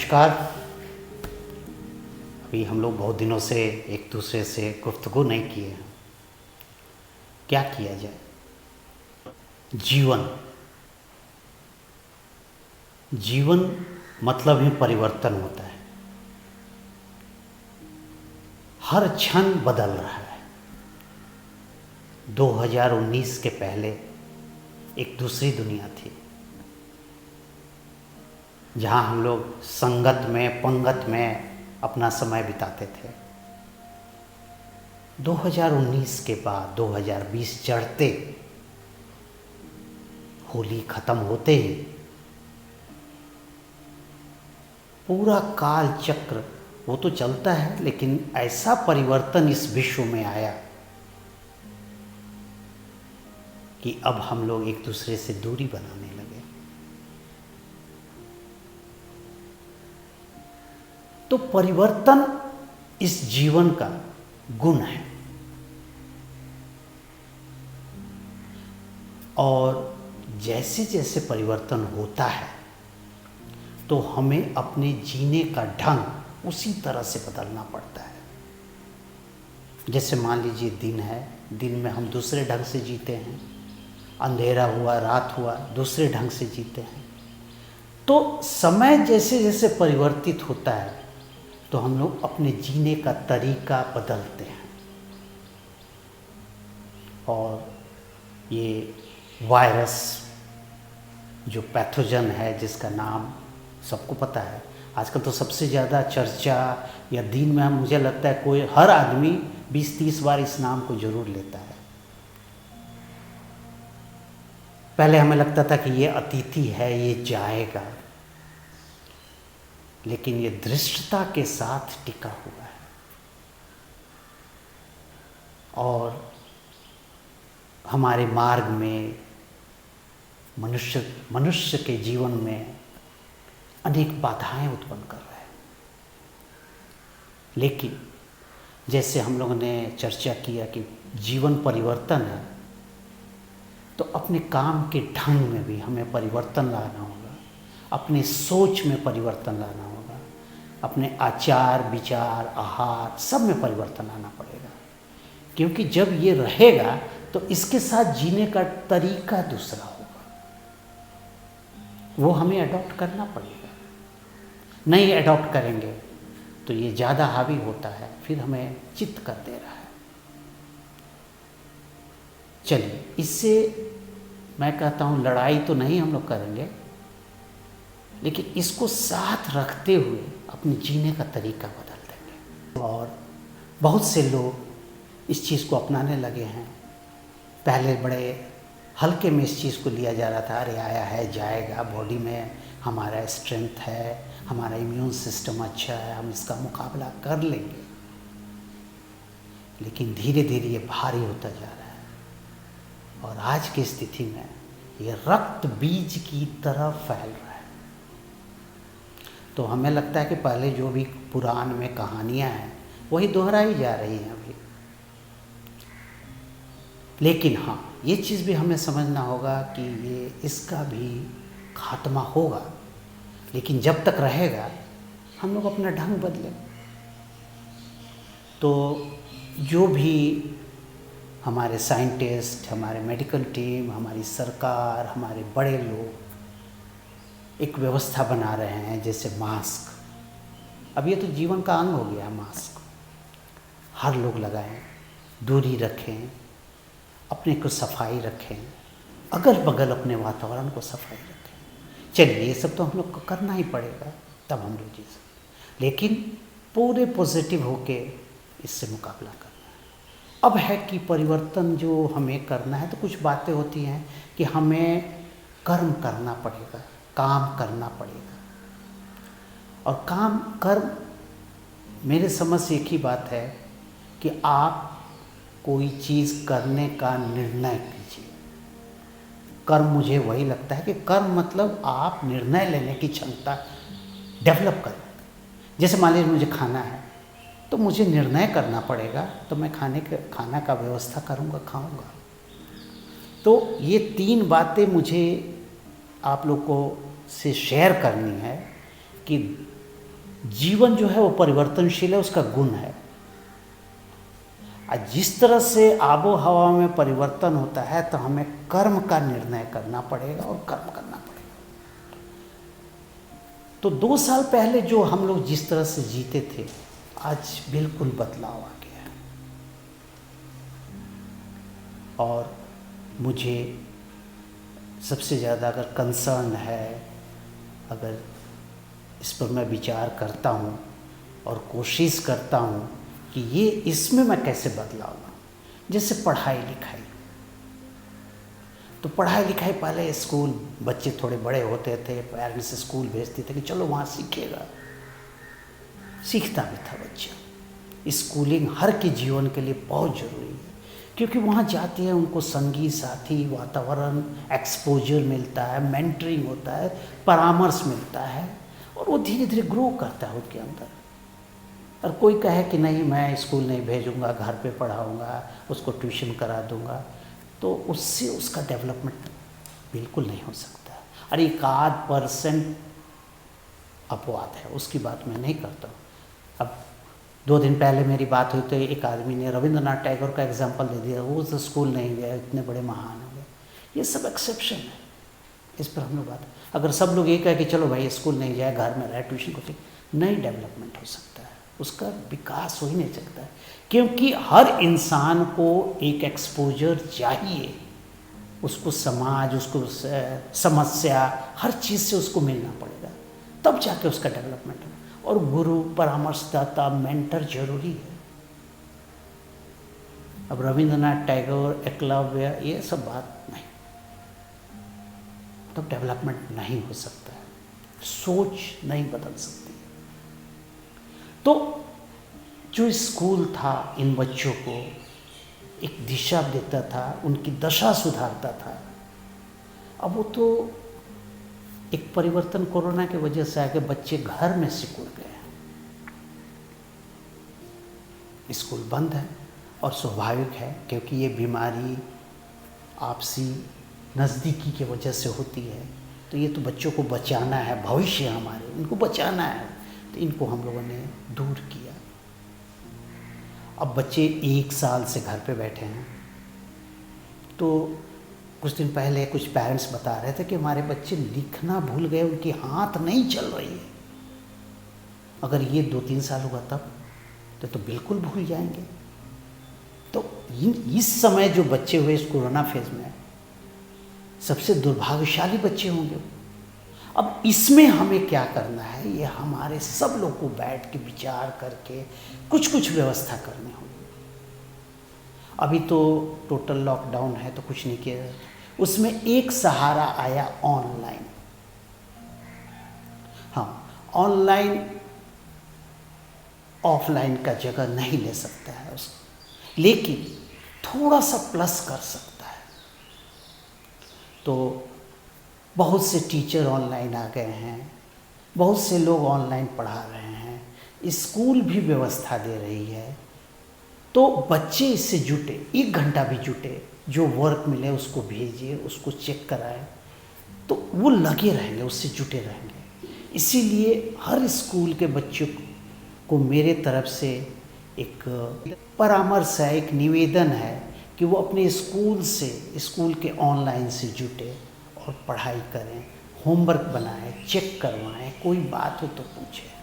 नमस्कार। अभी हम लोग बहुत दिनों से एक दूसरे से गुफ्तगू नहीं किए हैं। क्या किया जाए? जीवन जीवन मतलब ही परिवर्तन होता है। हर क्षण बदल रहा है। 2019 के पहले एक दूसरी दुनिया थी, जहाँ हम लोग संगत में पंगत में अपना समय बिताते थे। 2019 के बाद 2020 चढ़ते, होली खत्म होते ही पूरा काल चक्र वो तो चलता है, लेकिन ऐसा परिवर्तन इस विश्व में आया कि अब हम लोग एक दूसरे से दूरी बनाने लगे। तो परिवर्तन इस जीवन का गुण है, और जैसे जैसे परिवर्तन होता है तो हमें अपने जीने का ढंग उसी तरह से बदलना पड़ता है। जैसे मान लीजिए दिन है, दिन में हम दूसरे ढंग से जीते हैं, अंधेरा हुआ रात हुआ दूसरे ढंग से जीते हैं। तो समय जैसे जैसे परिवर्तित होता है तो हम लोग अपने जीने का तरीका बदलते हैं। और ये वायरस जो पैथोजन है, जिसका नाम सबको पता है, आजकल तो सबसे ज़्यादा चर्चा, या दिन में मुझे लगता है कोई हर आदमी 20-30 बार इस नाम को जरूर लेता है। पहले हमें लगता था कि ये अतिथि है, ये जाएगा, लेकिन ये धृष्टता के साथ टिका हुआ है। और हमारे मार्ग में मनुष्य के जीवन में अनेक बाधाएं उत्पन्न कर रहा है। लेकिन जैसे हम लोगों ने चर्चा किया कि जीवन परिवर्तन है, तो अपने काम के ढंग में भी हमें परिवर्तन लाना होगा, अपने सोच में परिवर्तन लाना होगा, अपने आचार विचार आहार सब में परिवर्तन लाना पड़ेगा। क्योंकि जब ये रहेगा तो इसके साथ जीने का तरीका दूसरा होगा, वो हमें अडॉप्ट करना पड़ेगा। नहीं अडॉप्ट करेंगे तो ये ज़्यादा हावी होता है, फिर हमें चित्त कर दे रहा है। चलिए, इससे मैं कहता हूँ लड़ाई तो नहीं हम लोग करेंगे, लेकिन इसको साथ रखते हुए अपने जीने का तरीका बदल देंगे। और बहुत से लोग इस चीज़ को अपनाने लगे हैं। पहले बड़े हल्के में इस चीज़ को लिया जा रहा था, अरे आया है जाएगा, बॉडी में हमारा स्ट्रेंथ है, हमारा इम्यून सिस्टम अच्छा है, हम इसका मुकाबला कर लेंगे। लेकिन धीरे धीरे ये भारी होता जा रहा है, और आज की स्थिति में ये रक्त बीज की तरह फैल रहा है। तो हमें लगता है कि पहले जो भी पुराण में कहानियाँ हैं वही दोहराई जा रही हैं अभी। लेकिन हाँ, ये चीज़ भी हमें समझना होगा कि ये इसका भी खात्मा होगा, लेकिन जब तक रहेगा हम लोग अपना ढंग बदलें। तो जो भी हमारे साइंटिस्ट, हमारे मेडिकल टीम, हमारी सरकार, हमारे बड़े लोग एक व्यवस्था बना रहे हैं, जैसे मास्क, अब ये तो जीवन का अंग हो गया। मास्क हर लोग लगाएं, दूरी रखें, अपने को सफाई रखें, अगल बगल अपने वातावरण को सफाई रखें। चलिए, ये सब तो हम लोग को करना ही पड़ेगा, तब हम लोग जी सकते। लेकिन पूरे पॉजिटिव होके इससे मुकाबला करना है। अब है कि परिवर्तन जो हमें करना है, तो कुछ बातें होती हैं कि हमें कर्म करना पड़ेगा, काम करना पड़ेगा। और कर्म मेरे समझ से एक ही बात है कि आप कोई चीज़ करने का निर्णय कीजिए। कर्म मुझे वही लगता है कि कर्म मतलब आप निर्णय लेने की क्षमता डेवलप करें। जैसे मान लीजिए मुझे खाना है, तो मुझे निर्णय करना पड़ेगा, तो मैं खाना का व्यवस्था करूँगा, खाऊँगा। तो ये 3 बातें मुझे आप लोग को से शेयर करनी है कि जीवन जो है वो परिवर्तनशील है, उसका गुण है। जिस तरह से आबो हवा में परिवर्तन होता है तो हमें कर्म का निर्णय करना पड़ेगा और कर्म करना पड़ेगा। तो 2 साल पहले जो हम लोग जिस तरह से जीते थे, आज बिल्कुल बदलाव आ गया है। और मुझे सबसे ज़्यादा अगर कंसर्न है, अगर इस पर मैं विचार करता हूँ और कोशिश करता हूँ कि ये इसमें मैं कैसे बदलाव लाऊं। जैसे पढ़ाई लिखाई, तो पढ़ाई लिखाई पहले स्कूल, बच्चे थोड़े बड़े होते थे, पेरेंट्स स्कूल भेजते थे कि चलो वहाँ सीखेगा, सीखता भी था बच्चा। स्कूलिंग हर के जीवन के लिए बहुत ज़रूरी है, क्योंकि वहाँ जाते हैं उनको संगी साथी, वातावरण, एक्सपोजर मिलता है, मेंटरिंग होता है, परामर्श मिलता है, और वो धीरे धीरे ग्रो करता है उसके अंदर। और कोई कहे कि नहीं मैं स्कूल नहीं भेजूंगा, घर पे पढ़ाऊंगा, उसको ट्यूशन करा दूंगा, तो उससे उसका डेवलपमेंट बिल्कुल नहीं हो सकता। और 1% अपवाद है, उसकी बात मैं नहीं करता हूँ। अब 2 दिन पहले मेरी बात हुई तो एक आदमी ने रविंद्रनाथ टैगोर का एग्जाम्पल दे दिया, वो तो स्कूल नहीं गया, इतने बड़े महान हो गए। ये सब एक्सेप्शन है, इस पर हम लोग बात। अगर सब लोग ये कहे कि चलो भाई स्कूल नहीं जाए, घर में रहे, ट्यूशन को, नहीं डेवलपमेंट हो सकता है, उसका विकास हो ही नहीं सकता है। क्योंकि हर इंसान को एक एक्सपोजर चाहिए, उसको समाज, उसको समस्या, हर चीज़ से उसको मिलना पड़ेगा, तब जाके उसका डेवलपमेंट है। और गुरु, परामर्शदाता, मेंटर जरूरी है। अब रविंद्रनाथ टैगोर, एकलव्य, ये सब बात नहीं, तब डेवलपमेंट नहीं हो सकता है, सोच नहीं बदल सकती। तो जो स्कूल था इन बच्चों को एक दिशा देता था, उनकी दशा सुधारता था, अब वो तो एक परिवर्तन कोरोना की वजह से आके बच्चे घर में सिकुड़ गए हैं। स्कूल बंद है और स्वाभाविक है, क्योंकि ये बीमारी आपसी नज़दीकी की वजह से होती है। तो ये तो बच्चों को बचाना है, भविष्य हमारे, इनको बचाना है, तो इनको हम लोगों ने दूर किया। अब बच्चे 1 साल से घर पे बैठे हैं। तो कुछ दिन पहले कुछ पेरेंट्स बता रहे थे कि हमारे बच्चे लिखना भूल गए, उनकी हाथ नहीं चल रही है। अगर ये 2-3 साल होगा तब तो बिल्कुल भूल जाएंगे। तो इस समय जो बच्चे हुए इस कोरोना फेज में, सबसे दुर्भाग्यशाली बच्चे होंगे। अब इसमें हमें क्या करना है, ये हमारे सब लोग को बैठ के विचार करके कुछ व्यवस्था करनी होगी। अभी तो टोटल लॉकडाउन है तो कुछ नहीं किया जाता, उसमें एक सहारा आया ऑनलाइन। हाँ, ऑनलाइन ऑफलाइन का जगह नहीं ले सकता है उसको, लेकिन थोड़ा सा प्लस कर सकता है। तो बहुत से टीचर ऑनलाइन आ गए हैं, बहुत से लोग ऑनलाइन पढ़ा रहे हैं, स्कूल भी व्यवस्था दे रही है। तो बच्चे इससे जुटे, 1 घंटा भी जुटे, जो वर्क मिले उसको भेजिए, उसको चेक कराएं, तो वो लगे रहेंगे, उससे जुटे रहेंगे। इसीलिए हर स्कूल के बच्चों को मेरे तरफ से एक परामर्श है, एक निवेदन है कि वो अपने स्कूल से, स्कूल के ऑनलाइन से जुटे और पढ़ाई करें, होमवर्क बनाएं, चेक करवाएं, कोई बात हो तो पूछें।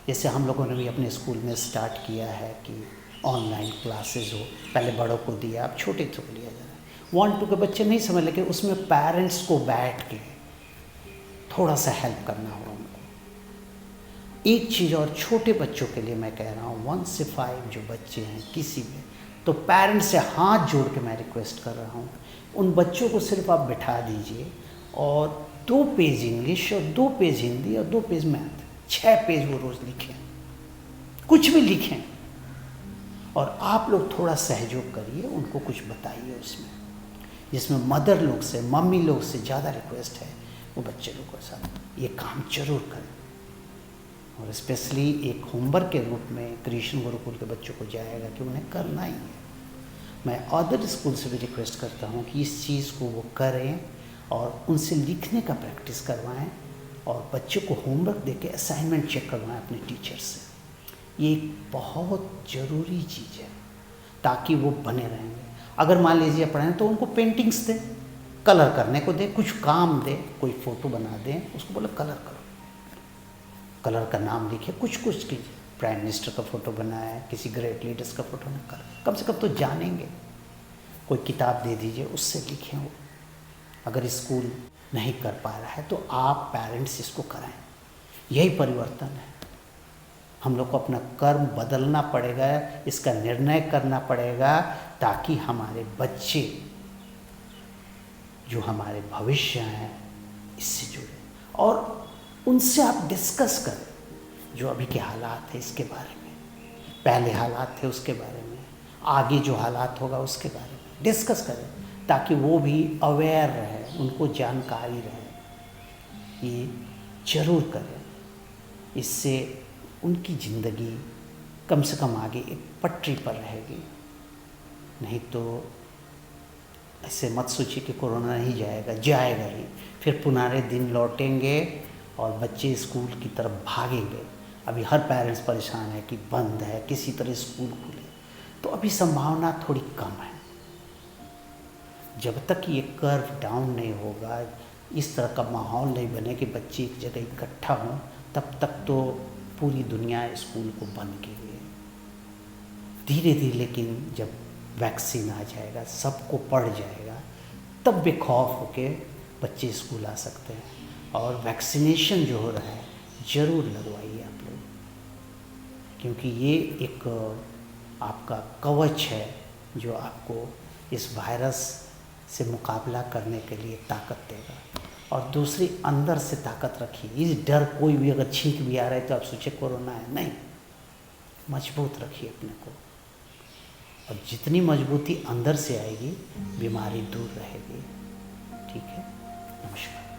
जैसे हम लोगों ने भी अपने स्कूल में स्टार्ट किया है कि ऑनलाइन क्लासेस हो, पहले बड़ों को दिया, अब छोटे को लिया जा रहा है। 1-2 के बच्चे नहीं समझ, लेकिन उसमें पेरेंट्स को बैठ के थोड़ा सा हेल्प करना होगा उनको। एक चीज़ और छोटे बच्चों के लिए मैं कह रहा हूँ, 1 से 5 जो बच्चे हैं किसी में, तो पेरेंट्स से हाथ जोड़ के मैं रिक्वेस्ट कर रहा हूँ, उन बच्चों को सिर्फ आप बिठा दीजिए और 2 पेज इंग्लिश और 2 पेज हिंदी और 2 पेज मैथ, 6 पेज वो रोज़ लिखें, कुछ भी लिखें। और आप लोग थोड़ा सहयोग करिए, उनको कुछ बताइए उसमें, जिसमें मदर लोग से, मम्मी लोग से ज़्यादा रिक्वेस्ट है वो बच्चे लोग के साथ ये काम जरूर करें। और स्पेशली एक होमवर्क के रूप में कृष्ण गुरुकुल के बच्चों को जाएगा कि उन्हें करना ही है। मैं अदर स्कूल से भी रिक्वेस्ट करता हूँ कि इस चीज़ को वो करें और उनसे लिखने का प्रैक्टिस करवाएं, और बच्चों को होमवर्क देके असाइनमेंट चेक करवाएं अपने टीचर से। ये एक बहुत ज़रूरी चीज़ है ताकि वो बने रहेंगे। अगर मान लीजिए पढ़ें तो उनको पेंटिंग्स दें, कलर करने को दें, कुछ काम दें, कोई फ़ोटो बना दें, उसको बोले कलर करो, कलर का नाम लिखिए, कुछ कीजिए। प्राइम मिनिस्टर का फ़ोटो बनाए, किसी ग्रेट लीडर्स का फ़ोटो ना कर, कम से कम तो जानेंगे। कोई किताब दे दीजिए, उससे लिखें वो। अगर स्कूल नहीं कर पा रहा है तो आप पेरेंट्स इसको कराएं। यही परिवर्तन है। हम लोग को अपना कर्म बदलना पड़ेगा, इसका निर्णय करना पड़ेगा ताकि हमारे बच्चे जो हमारे भविष्य हैं इससे जुड़े, और उनसे आप डिस्कस करें जो अभी के हालात है इसके बारे में, पहले हालात थे उसके बारे में, आगे जो हालात होगा उसके बारे में डिस्कस करें ताकि वो भी अवेयर रहे, उनको जानकारी रहे। ये ज़रूर करें, इससे उनकी ज़िंदगी कम से कम आगे एक पटरी पर रहेगी। नहीं तो ऐसे मत सोचिए कि कोरोना नहीं जाएगा, जाएगा ही। फिर पुराने दिन लौटेंगे और बच्चे स्कूल की तरफ भागेंगे। अभी हर पेरेंट्स परेशान है कि बंद है, किसी तरह स्कूल खुले, तो अभी संभावना थोड़ी कम है। जब तक ये कर्व डाउन नहीं होगा, इस तरह का माहौल नहीं बने कि बच्चे एक जगह इकट्ठा हों, तब तक तो पूरी दुनिया स्कूल को बंद की हुई है। धीरे धीरे लेकिन जब वैक्सीन आ जाएगा, सबको पड़ जाएगा, तब बेखौफ होके बच्चे स्कूल आ सकते हैं। और वैक्सीनेशन जो हो रहा है ज़रूर लगवाइए आप लोग, क्योंकि ये एक आपका कवच है जो आपको इस वायरस से मुकाबला करने के लिए ताकत देगा। और दूसरी, अंदर से ताकत रखिए। इस डर, कोई भी अगर छींक भी आ रहा है तो आप सोचे कोरोना है, नहीं, मजबूत रखिए अपने को। और जितनी मजबूती अंदर से आएगी, बीमारी दूर रहेगी। ठीक है, नमस्कार।